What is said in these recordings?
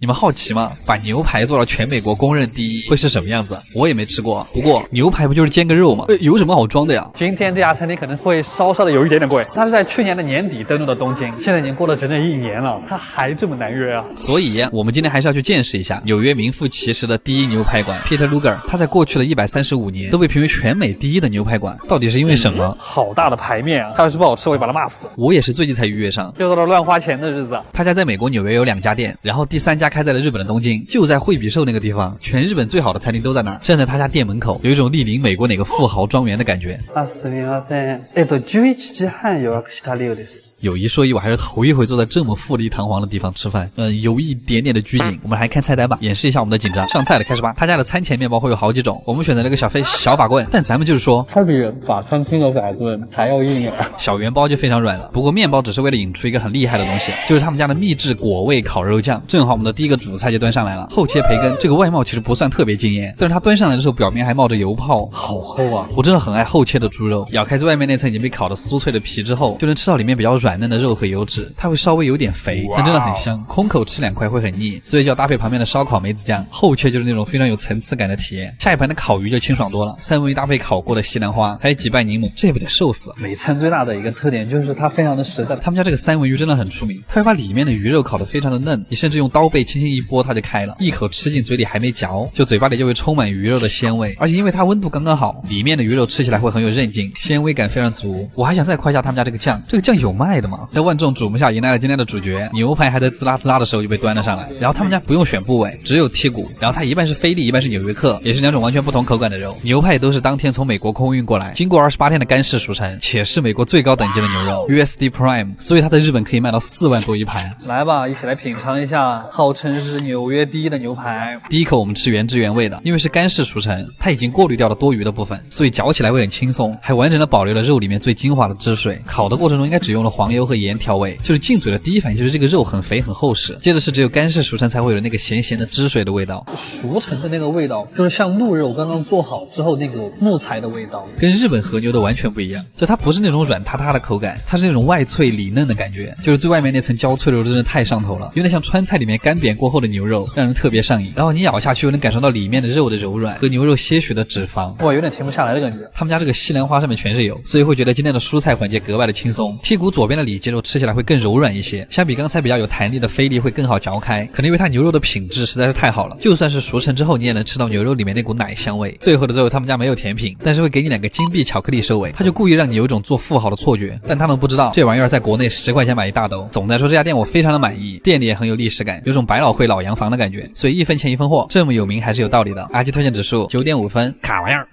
你们好奇吗？把牛排做到全美国公认第一，会是什么样子？我也没吃过。不过牛排不就是煎个肉吗？有什么好装的呀？今天这家餐厅可能会稍稍的有一点点贵，它是在去年的年底登陆的东京，现在已经过了整整1年了，它还这么难约啊！所以我们今天还是要去见识一下纽约名副其实的第一牛排馆 Peter Luger。他在过去的135年都被评为全美第一的牛排馆，到底是因为什么？好大的排面啊！它要是不好吃，我会把它骂死。我也是最近才预约上，又到了乱花钱的日子。他家在美国纽约有2家店，然后第3家开在了日本的东京，就在惠比寿那个地方，全日本最好的餐厅都在那儿。站在他家店门口，有一种莅临美国哪个富豪庄园的感觉。すみません。11時半予約した了うです。有一说一，我还是头一回坐在这么富丽堂皇的地方吃饭，有一点点的拘谨。我们来看菜单吧，演示一下我们的紧张。上菜了，开始吧。他家的餐前面包会有好几种，我们选择了一个小法棍，但咱们就是说，它比法餐厅的法棍还要硬一点。小圆包就非常软了，不过面包只是为了引出一个很厉害的东西，就是他们家的秘制果味烤肉酱。正好我们的第一个主菜就端上来了，厚切培根。这个外貌其实不算特别惊艳，但是它端上来的时候表面还冒着油泡，好厚啊！我真的很爱厚切的猪肉，咬开最外面那层已经被烤得酥脆的皮之后，就能吃到里面比较软嫩的肉和油脂。它会稍微有点肥，但真的很香，空口吃2块会很腻，所以就要搭配旁边的烧烤梅子酱。厚切就是那种非常有层次感的体验。下一盘的烤鱼就清爽多了，三文鱼搭配烤过的西兰花，还有几瓣柠檬，这不得瘦死。美餐最大的一个特点就是它非常的实在，他们家这个三文鱼真的很出名，它会把里面的鱼肉烤得非常的嫩，你甚至用刀背轻轻一拨它就开了，一口吃进嘴里还没嚼，就嘴巴里就会充满鱼肉的鲜味，而且因为它温度刚刚好，里面的鱼肉吃起来会很有韧劲，鲜味感非常足。我还想再夸一下他们家这个酱，这个酱有卖的吗？在万众瞩目下迎来了今天的主角，牛排还在滋啦滋啦的时候就被端了上来，然后他们家不用选部位，只有剔骨，然后它一半是菲力，一半是纽约客，也是2种完全不同口感的肉。牛排也都是当天从美国空运过来，经过28天的干式熟成，且是美国最高等级的牛肉 USD Prime， 所以它在日本可以卖到4万多一盘。来吧，一起来品尝一下号称是纽约第一的牛排。第一口我们吃原汁原味的，因为是干式熟成，它已经过滤掉了多余的部分，所以嚼起来会很轻松，还完整的保留了肉里面最精华的汁水。烤的过程中应该只用了黄油和盐调味，就是进嘴的第一反应就是这个肉很肥很厚实，接着是只有干式熟成才会有那个咸咸的汁水的味道。熟成的那个味道就是像鹿肉刚刚做好之后那个木材的味道，跟日本和牛的完全不一样，就它不是那种软塌塌的口感，它是那种外脆里嫩的感觉，就是最外面那层焦脆的肉真的太上头了，有点像川菜里面干煸过后的牛肉，让人特别上瘾。然后你咬下去又能感受到里面的肉的柔软和牛肉些许的脂肪，哇，有点停不下来的感觉。他们家这个西兰花上面全是油，所以会觉得今天的蔬菜环节格外的轻松。剔骨左边的里脊肉吃起来会更柔软一些，相比刚才比较有弹力的菲力会更好嚼开，可能因为它牛肉的品质实在是太好了，就算是熟成之后你也能吃到牛肉里面那股奶香味。最后他们家没有甜品，但是会给你2个金币巧克力收尾，他就故意让你有一种做富豪的错觉，但他们不知道这玩意儿在国内10块钱买一大兜。总的来说这家店我非常的满意，店里也很有历史感，有种百老汇老洋房的感觉，所以1分钱1分货，这么有名还是有道理的。阿基推荐指数9.5分，卡玩意儿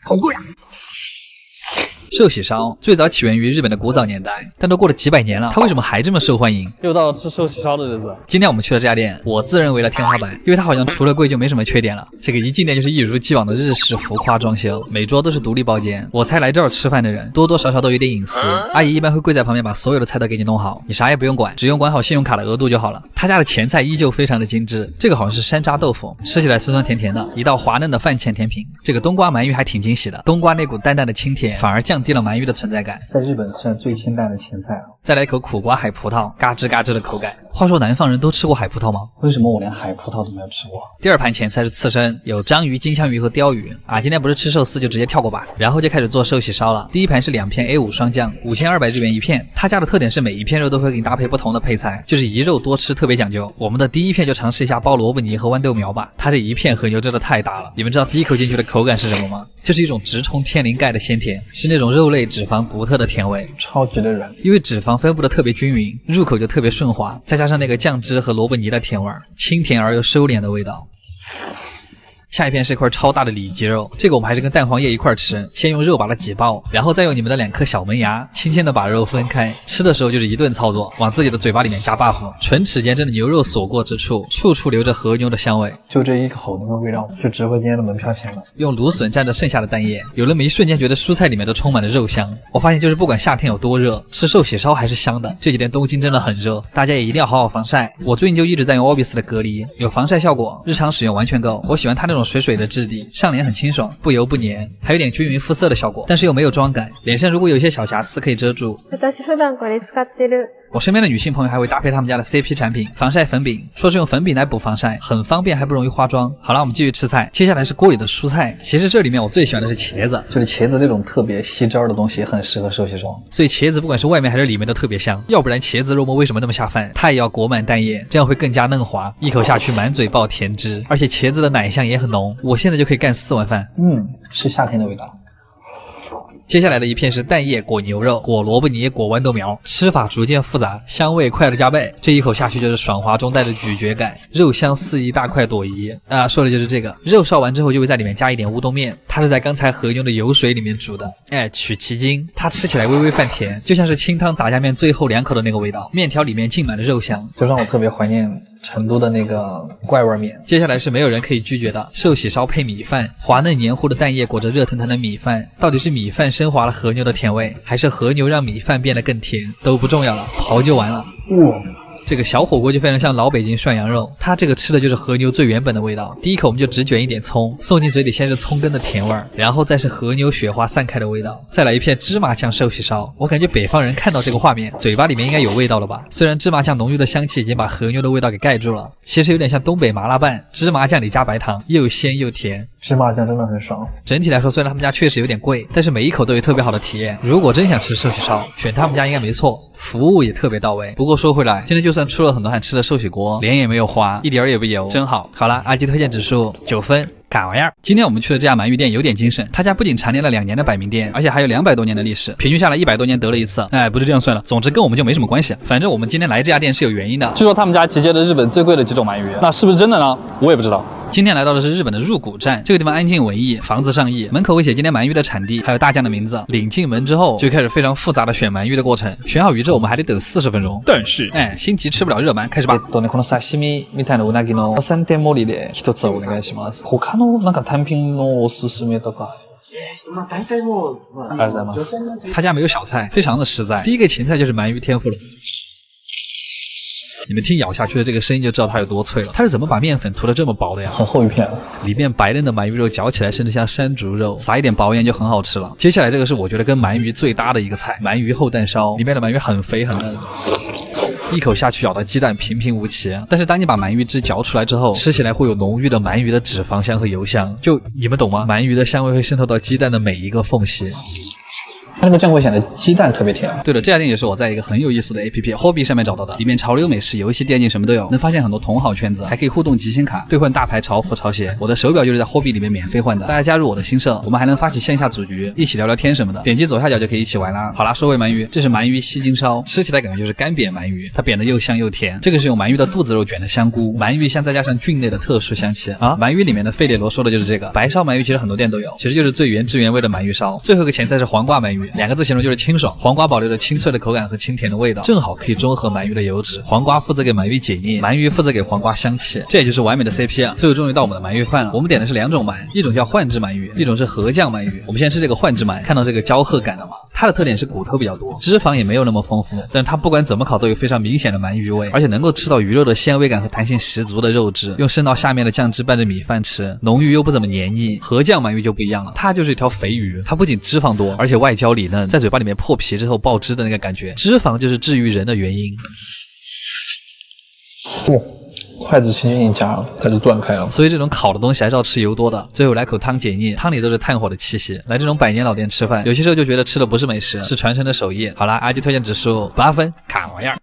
好贵啊。寿喜烧最早起源于日本的古早年代，但都过了几百年了，它为什么还这么受欢迎？又到了吃寿喜烧的日子。今天我们去的这家店，我自认为了天花板，因为它好像除了贵就没什么缺点了。这个一进店就是一如既往的日式浮夸装修，每桌都是独立包间。我猜来这儿吃饭的人多多少少都有点隐私，阿姨一般会跪在旁边把所有的菜都给你弄好，你啥也不用管，只用管好信用卡的额度就好了。他家的前菜依旧非常的精致，这个好像是山楂豆腐，吃起来酸酸甜甜的，一道滑嫩的饭前甜品。这个冬瓜鳗鱼还挺惊喜的，冬瓜那股淡淡的清甜反而降低了鳗鱼的存在感，在日本算最清淡的前菜了。再来一口苦瓜海葡萄，嘎吱嘎吱的口感。话说南方人都吃过海葡萄吗？为什么我连海葡萄都没有吃过？第2盘前菜是刺身，有章鱼、金枪鱼和鲷鱼啊。今天不是吃寿司就直接跳过吧。然后就开始做寿喜烧了。第1盘是2片 A5 双酱，5200日元一片。他家的特点是每一片肉都会给你搭配不同的配菜，就是一肉多吃，特别讲究。我们的第1片就尝试一下包萝卜泥和豌豆苗吧。它这一片和牛真的太大了，你们知道第一口进去的口感是什么吗？就是一种直冲天灵盖的鲜甜，是那种肉类脂肪独特的甜味，超级的软，因为脂肪分布的特别均匀，入口就特别顺滑，再加上那个酱汁和萝卜泥的甜味，清甜而又收敛的味道。下一片是一块超大的里脊肉，这个我们还是跟蛋黄液一块吃，先用肉把它挤爆，然后再用你们的2颗小门牙轻轻的把肉分开，吃的时候就是一顿操作，往自己的嘴巴里面加 buff， 唇齿间真的牛肉所过之处，处处留着和牛的香味，就这一口那个味道就值回今天的门票钱了。用芦笋蘸着剩下的蛋液，有那么一瞬间觉得蔬菜里面都充满了肉香。我发现就是不管夏天有多热，吃寿喜烧还是香的。这几天东京真的很热，大家也一定要好好防晒。我最近就一直在用 Orbis 的隔离，有防晒效果，日常使用完全够。我喜欢它那种水水的质地，上脸很清爽，不油不黏，还有点均匀肤色的效果，但是又没有妆感。脸上如果有一些小瑕疵可以遮住。我身边的女性朋友还会搭配他们家的 CP 产品防晒粉饼，说是用粉饼来补防晒，很方便还不容易化妆。好了，我们继续吃菜，接下来是锅里的蔬菜。其实这里面我最喜欢的是茄子，就是茄子这种特别吸汁的东西很适合寿喜烧，所以茄子不管是外面还是里面都特别香。要不然茄子肉末为什么那么下饭？它也要裹满蛋液，这样会更加嫩滑，一口下去满嘴爆甜汁，而且茄子的奶香也很浓，我现在就可以干4碗饭。是夏天的味道。接下来的一片是蛋液裹牛肉、裹萝卜泥、裹豌豆苗，吃法逐渐复杂，香味快了加倍。这一口下去就是爽滑中带着咀嚼感，肉香四溢，大快朵颐啊！说的就是这个。肉烧完之后就会在里面加一点乌冬面，它是在刚才和牛的油水里面煮的，取其精。它吃起来微微泛甜，就像是清汤杂酱面最后2口的那个味道。面条里面浸满了肉香，就让我特别怀念成都的那个怪味面。接下来是没有人可以拒绝的寿喜烧配米饭，滑嫩黏糊的蛋液裹着热腾腾的米饭，到底是米饭升华了和牛的甜味，还是和牛让米饭变得更甜，都不重要了，刨就完了。这个小火锅就非常像老北京涮羊肉，它这个吃的就是和牛最原本的味道。第一口我们就只卷一点葱，送进嘴里先是葱根的甜味儿，然后再是和牛雪花散开的味道，再来一片芝麻酱寿喜烧。我感觉北方人看到这个画面，嘴巴里面应该有味道了吧？虽然芝麻酱浓郁的香气已经把和牛的味道给盖住了，其实有点像东北麻辣拌，芝麻酱里加白糖，又鲜又甜。芝麻酱真的很爽。整体来说，虽然他们家确实有点贵，但是每一口都有特别好的体验。如果真想吃寿喜烧，选他们家应该没错。服务也特别到位。不过说回来，今天就算出了很多汗吃了寿喜锅，脸也没有花，一点儿也不油，真好。好了，阿基推荐指数9分。嘎玩意儿！今天我们去的这家鳗鱼店有点精神，他家不仅蝉联了2年的百名店，而且还有200多年的历史，平均下来100多年得了一次。不是这样算了，总之跟我们就没什么关系。反正我们今天来这家店是有原因的。据说他们家集结了日本最贵的几种鳗鱼，那是不是真的呢？我也不知道。今天来到的是日本的入谷站，这个地方安静文艺，房子上亿，门口会写今天鳗鱼的产地，还有大将的名字。领进门之后，就开始非常复杂的选鳗鱼的过程。选好鱼之后，我们还得等40分钟。但是，心急吃不了热鳗，开始吧。この刺身みたいなうなぎの3点盛りで1つお願いします。他のなんか単品のおすすめとか。大体もうありがとうございます。他家没有小菜，非常的实在。第一个前菜就是鳗鱼天妇罗。你们听咬下去的这个声音就知道它有多脆了。它是怎么把面粉涂得这么薄的呀？很厚一片，里面白嫩的鳗鱼肉嚼起来甚至像山竹肉，撒一点薄盐就很好吃了。接下来这个是我觉得跟鳗鱼最搭的一个菜，鳗鱼厚蛋烧，里面的鳗鱼很肥很嫩。一口下去咬的鸡蛋平平无奇，但是当你把鳗鱼汁嚼出来之后，吃起来会有浓郁的鳗鱼的脂肪香和油香，就你们懂吗？鳗鱼的香味会渗透到鸡蛋的每一个缝隙。它那个酱会显得鸡蛋特别甜。对了，这家店也是我在一个很有意思的 APP Hobby 上面找到的，里面潮流美食、游戏、电竞什么都有，能发现很多同好圈子，还可以互动集星卡，兑换大牌潮服、潮鞋。我的手表就是在 Hobby 里面免费换的，大家加入我的新社，我们还能发起线下组局，一起聊聊天什么的。点击左下角就可以一起玩啦。好啦，说回鳗鱼，这是鳗鱼西京烧，吃起来感觉就是干煸鳗鱼，它煸的又香又甜。这个是用鳗鱼的肚子肉卷的香菇，鳗鱼香再加上菌类的特殊香气啊。鳗鱼里面的费列罗说的就是这个。白烧鳗鱼其实很多店都有，其实就是最原汁原味的鳗鱼烧。最后一个前菜是黄瓜鳗鱼，2个字形容就是清爽，黄瓜保留了清脆的口感和清甜的味道，正好可以中和鳗鱼的油脂。黄瓜负责给鳗鱼解腻，鳗鱼负责给黄瓜香气，这也就是完美的 CP 啊！最后终于到我们的鳗鱼饭了，我们点的是2种鳗，一种叫幻制鳗鱼，一种是和酱鳗鱼。我们先吃这个幻制鳗，看到这个焦褐感了吗？它的特点是骨头比较多，脂肪也没有那么丰富，但是它不管怎么烤都有非常明显的鳗鱼味，而且能够吃到鱼肉的鲜味感和弹性十足的肉质。用渗到下面的酱汁拌着米饭吃，浓郁又不怎么黏腻。和酱鳗鱼就不一样了，它就是一条肥鱼，它不仅脂肪多，而且外焦里嫩，在嘴巴里面破皮之后爆汁的那个感觉，脂肪就是治愈人的原因。筷子轻轻一夹，它就断开了。所以这种烤的东西还是要吃油多的。最后来口汤解腻，汤里都是炭火的气息。来这种百年老店吃饭，有些时候就觉得吃的不是美食，是传承的手艺。好啦，阿基推荐指数8分，卡玩意儿。